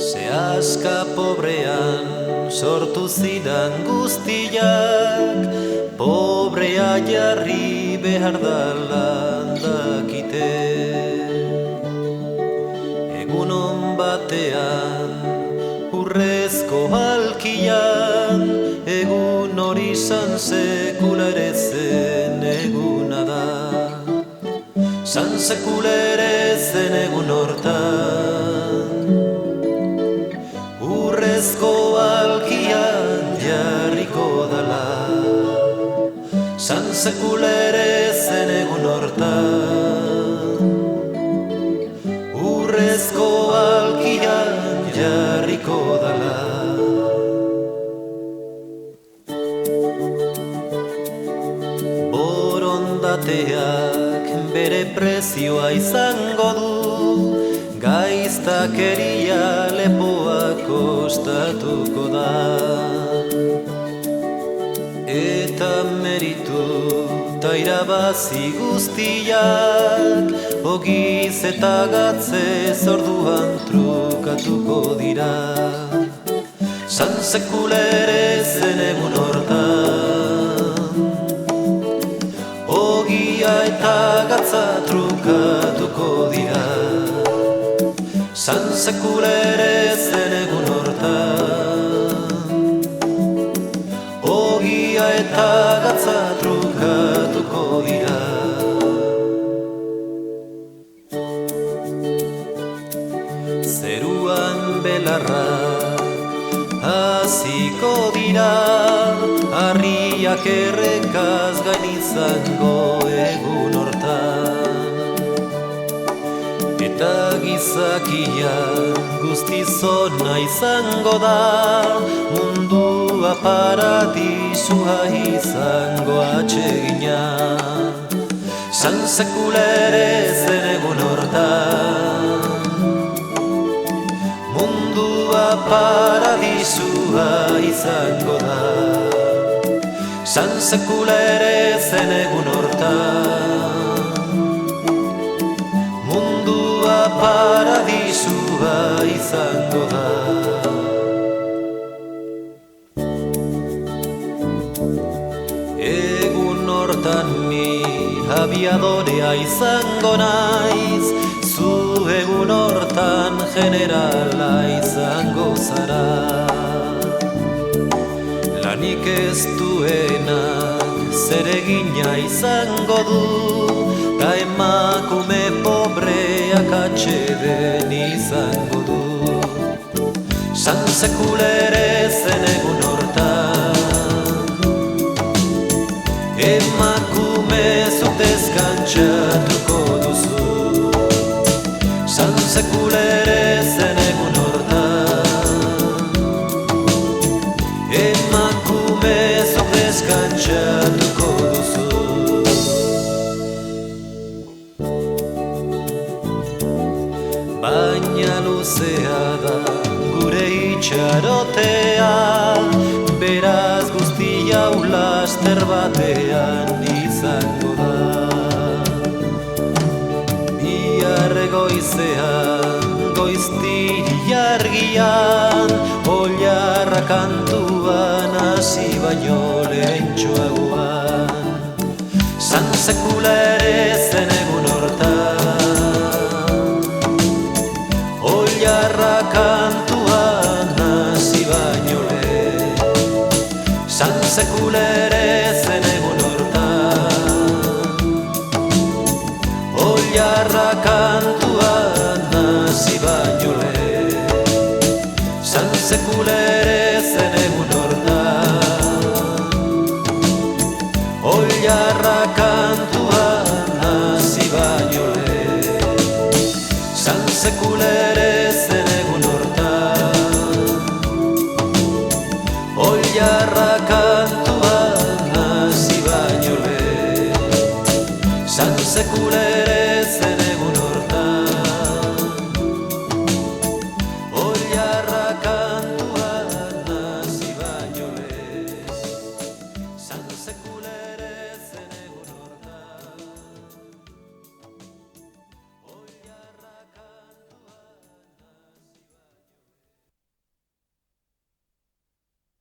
Sehaska pobrean sortu zidan guztiak, pobrea jarri behar dala dakite. Egunon batean urrezko halkian, egun hori izan sekula ere zen eguna da. San sekula ere zen egun hortan, urrezko halkian jarriko dala. San sekula ere zen egun hortan, urrezko halkian jarriko dala. Borondateak bere prezioa izango du, gaiztakeria lepoa kostatuko da. Eta meritu ta irabazi guztiak, ogiz eta gatzez orduan trukatuko dira. San sekula ere zen egun hortan, ogia eta gatza trukatuko dira. San sekula ere zen egun hortan, ogia eta gatza trukatuko dira. Zeruan belarrak haziko dira, harriak errekaz gain izango egun hortan. Eta gizakia guztiz ona izango da, mundua paradisua izango atsegina. San sekula ere zen egun hortan, mundua paradisua izango da. San sekula ere zen egun hortan, mundua paradisua izango da. Egun hortan ni abiadorea izango naiz, zu egun hortan generala izango zara. Lanik ez duenak zeregina izango du, ta emakume pobreak atseden izango du. San sekula ere zen egun hortan, emakume zuk deskantxatuko duzu. San sekula ere zen egun hortan, emakume zuk deskantxatuko duzu. Baina luzea da gure itxarotea, beraz guztia laster batean izango da. Bihar goizean, goiztiri argian, oilarra kantuan hasi baino lehentxoagoan. San sekula ere zen egun hortan, oilarra kantuan hasi baino lehen. San sekula ere zen egun hortan, oilarra kantuan hasi baino lehen. San sekula ere zen